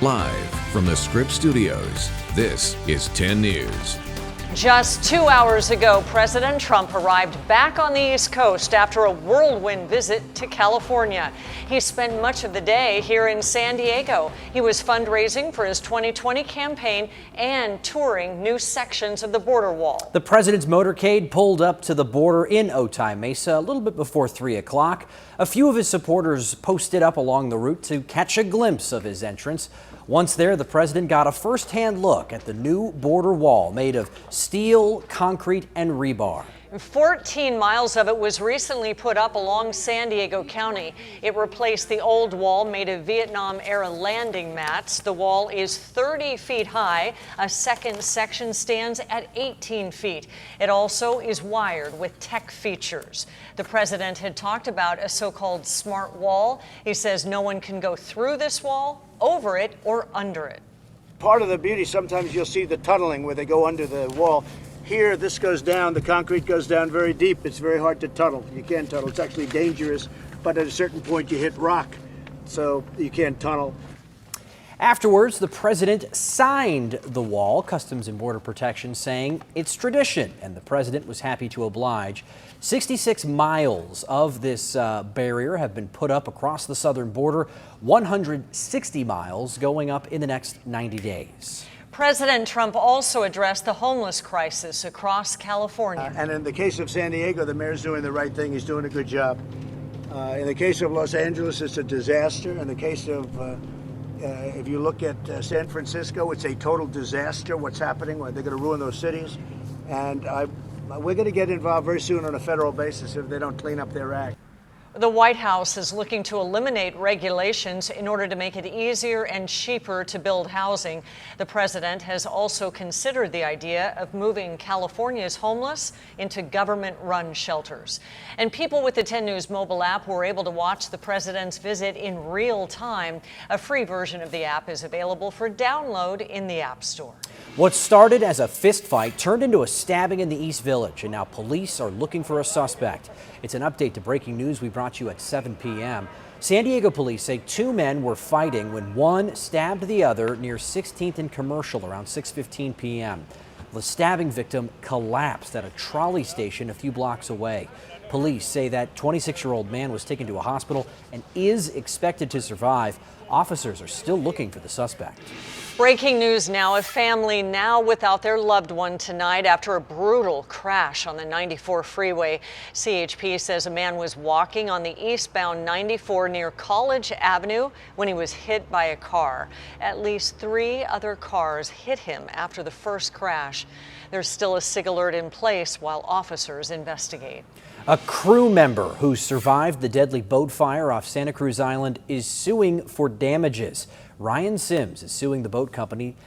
Live from the Scripps Studios, this is 10 News. Just 2 hours ago, President Trump arrived back on the East Coast after a whirlwind visit to California. He spent much of the day here in San Diego. He was fundraising for his 2020 campaign and touring new sections of the border wall. The president's motorcade pulled up to the border in Otay Mesa a little bit before 3 o'clock. A few of his supporters posted up along the route to catch a glimpse of his entrance. Once there, the president got a first-hand look at the new border wall made of steel, concrete, and rebar. 14 miles of it was recently put up along San Diego County. It replaced the old wall made of Vietnam-era landing mats. The wall is 30 feet high. A second section stands at 18 feet. It also is wired with tech features. The president had talked about a so-called smart wall. He says no one can go through this wall, over it, or under it. Part of the beauty, sometimes you'll see the tunneling where they go under the wall. Here, this goes down, the concrete goes down very deep. It's very hard to tunnel. You can't tunnel. It's actually dangerous, but at a certain point you hit rock, so you can't tunnel. Afterwards, the president signed the wall, Customs and Border Protection saying it's tradition, and the president was happy to oblige. 66 miles of this barrier have been put up across the southern border, 160 miles going up in the next 90 days. President Trump also addressed the homeless crisis across California. And in the case of San Diego, the mayor's doing the right thing. He's doing a good job. In the case of Los Angeles, it's a disaster. In the case of, if you look at San Francisco, it's a total disaster what's happening. They're going to ruin those cities. And we're going to get involved very soon on a federal basis if they don't clean up their act. The White House is looking to eliminate regulations in order to make it easier and cheaper to build housing. The president has also considered the idea of moving California's homeless into government-run shelters. And people with the 10 News mobile app were able to watch the president's visit in real time. A free version of the app is available for download in the App Store. What started as a fistfight turned into a stabbing in the East Village, and now police are looking for a suspect. It's an update to breaking news we brought you at 7 p.m. San Diego police say two men were fighting when one stabbed the other near 16th and Commercial around 6:15 p.m. The stabbing victim collapsed at a trolley station a few blocks away. Police say that 26-year-old man was taken to a hospital and is expected to survive. Officers are still looking for the suspect. Breaking news now, a family now without their loved one tonight after a brutal crash on the 94 freeway. CHP says a man was walking on the eastbound 94 near College Avenue when he was hit by a car. At least 3 other cars hit him after the first crash. There's still a SIG alert in place while officers investigate. A crew member who survived the deadly boat fire off Santa Cruz Island is suing for damages. Ryan Sims is suing the boat company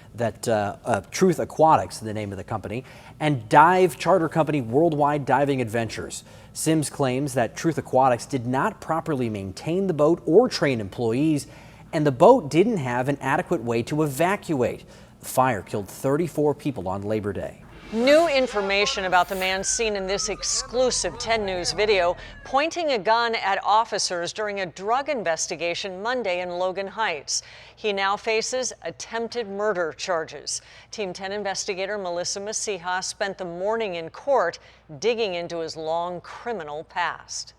Truth Aquatics, the name of the company, and dive charter company Worldwide Diving Adventures. Sims claims that Truth Aquatics did not properly maintain the boat or train employees, and the boat didn't have an adequate way to evacuate. The fire killed 34 people on Labor Day. New information about the man seen in this exclusive 10 News video pointing a gun at officers during a drug investigation Monday in Logan Heights. He now faces attempted murder charges. Team 10 investigator Melissa Masiha spent the morning in court digging into his long criminal past.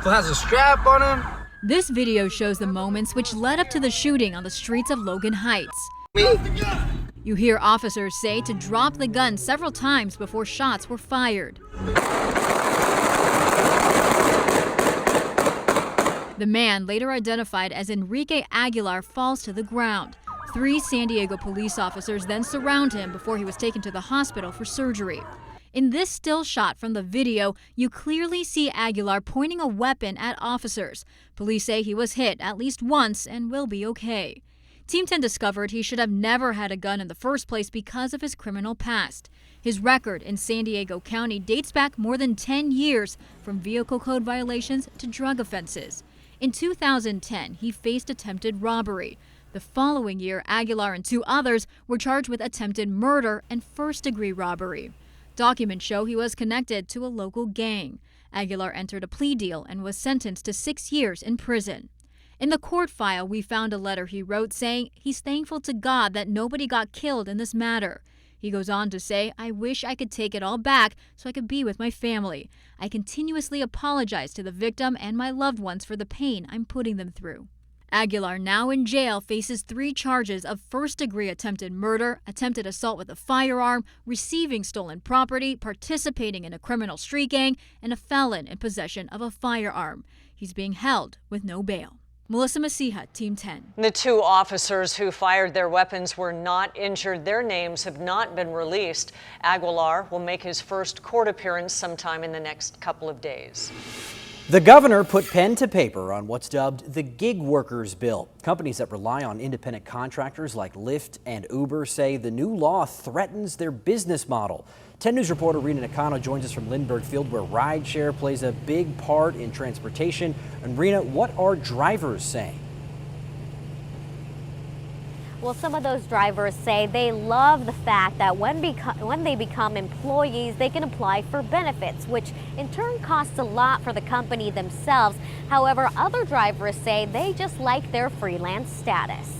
Still has a strap on him. This video shows the moments which led up to the shooting on the streets of Logan Heights. You hear officers say to drop the gun several times before shots were fired. The man, later identified as Enrique Aguilar, falls to the ground. 3 San Diego police officers then surround him before he was taken to the hospital for surgery. In this still shot from the video, you clearly see Aguilar pointing a weapon at officers. Police say he was hit at least once and will be okay. Team 10 discovered he should have never had a gun in the first place because of his criminal past. His record in San Diego County dates back more than 10 years, from vehicle code violations to drug offenses. In 2010, he faced attempted robbery. The following year, Aguilar and 2 others were charged with attempted murder and first-degree robbery. Documents show he was connected to a local gang. Aguilar entered a plea deal and was sentenced to 6 years in prison. In the court file, we found a letter he wrote saying he's thankful to God that nobody got killed in this matter. He goes on to say, "I wish I could take it all back so I could be with my family. I continuously apologize to the victim and my loved ones for the pain I'm putting them through." Aguilar, now in jail, faces 3 charges of first-degree attempted murder, attempted assault with a firearm, receiving stolen property, participating in a criminal street gang, and a felon in possession of a firearm. He's being held with no bail. Melissa Masiha, Team 10. The 2 officers who fired their weapons were not injured. Their names have not been released. Aguilar will make his first court appearance sometime in the next couple of days. The governor put pen to paper on what's dubbed the gig workers bill. Companies that rely on independent contractors like Lyft and Uber say the new law threatens their business model. 10 News reporter Rena Nakano joins us from Lindbergh Field, where rideshare plays a big part in transportation. And Rena, what are drivers saying? Well, some of those drivers say they love the fact that when they become employees, they can apply for benefits, which in turn costs a lot for the company themselves. However, other drivers say they just like their freelance status.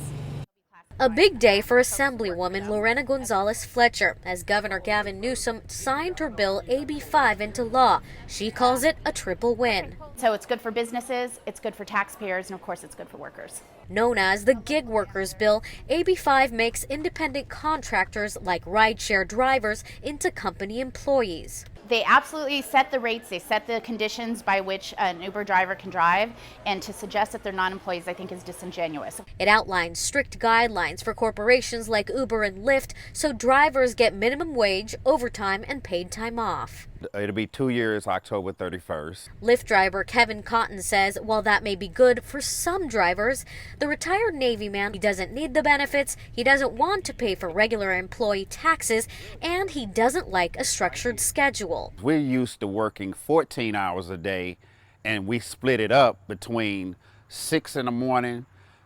A big day for Assemblywoman Lorena Gonzalez Fletcher as Governor Gavin Newsom signed her bill AB 5 into law. She calls it a triple win. So it's good for businesses, it's good for taxpayers, and of course it's good for workers. Known as the Gig Workers Bill, AB 5 makes independent contractors like rideshare drivers into company employees. They absolutely set the rates, they set the conditions by which an Uber driver can drive, and to suggest that they're non-employees I think is disingenuous. It outlines strict guidelines for corporations like Uber and Lyft so drivers get minimum wage, overtime, and paid time off. It'll be 2 years, October 31st. Lyft driver Kevin Cotton says while that may be good for some drivers, the retired Navy man, he doesn't need the benefits, he doesn't want to pay for regular employee taxes, and he doesn't like a structured schedule. We're used to working 14 hours a day, and we split it up between 6 in the morning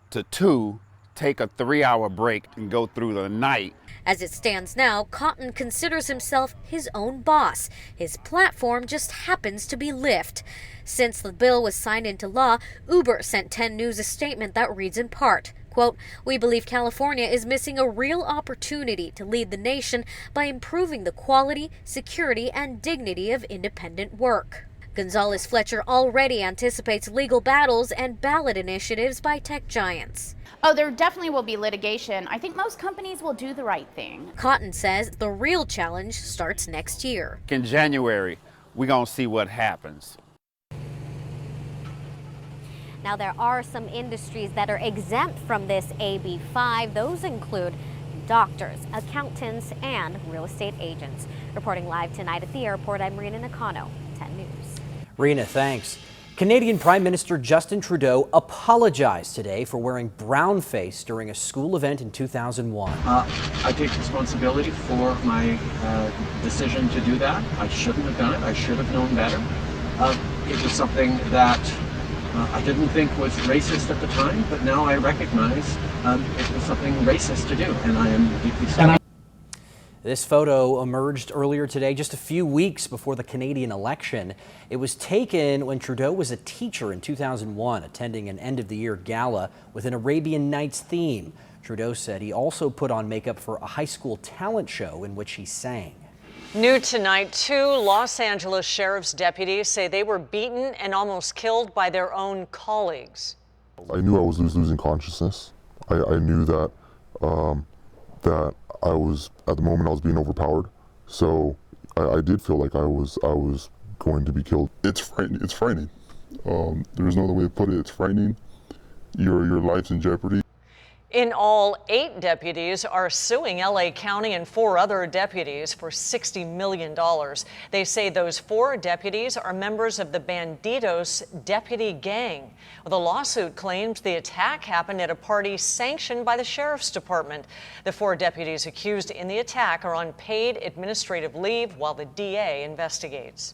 to 2, take a 3-hour break and go through the night. As it stands now, Cotton considers himself his own boss. His platform just happens to be Lyft. Since the bill was signed into law, Uber sent 10 News a statement that reads in part, quote, "We believe California is missing a real opportunity to lead the nation by improving the quality, security, and dignity of independent work." Gonzalez Fletcher already anticipates legal battles and ballot initiatives by tech giants. Oh, there definitely will be litigation. I think most companies will do the right thing. Cotton says the real challenge starts next year. In January, we're going to see what happens. Now, there are some industries that are exempt from this AB 5. Those include doctors, accountants, and real estate agents. Reporting live tonight at the airport, I'm Rena Nakano, 10 News. Rena, thanks. Canadian Prime Minister Justin Trudeau apologized today for wearing brown face during a school event in 2001. I take responsibility for my decision to do that. I shouldn't have done it. I should have known better. It was something that I didn't think was racist at the time, but now I recognize it was something racist to do, and I am deeply sorry. This photo emerged earlier today, just a few weeks before the Canadian election. It was taken when Trudeau was a teacher in 2001, attending an end-of-the-year gala with an Arabian Nights theme. Trudeau said he also put on makeup for a high school talent show in which he sang. New tonight, 2 Los Angeles sheriff's deputies say they were beaten and almost killed by their own colleagues. I knew I was losing consciousness. I knew that that I was, at the moment, I was being overpowered. So I did feel like I was going to be killed. It's frightening. It's frightening. There's no other way to put it. It's frightening. Your life's in jeopardy. In all, 8 deputies are suing LA County and 4 other deputies for $60 million. They say those 4 deputies are members of the Bandidos deputy gang. The lawsuit claims the attack happened at a party sanctioned by the Sheriff's Department. The 4 deputies accused in the attack are on paid administrative leave while the DA investigates.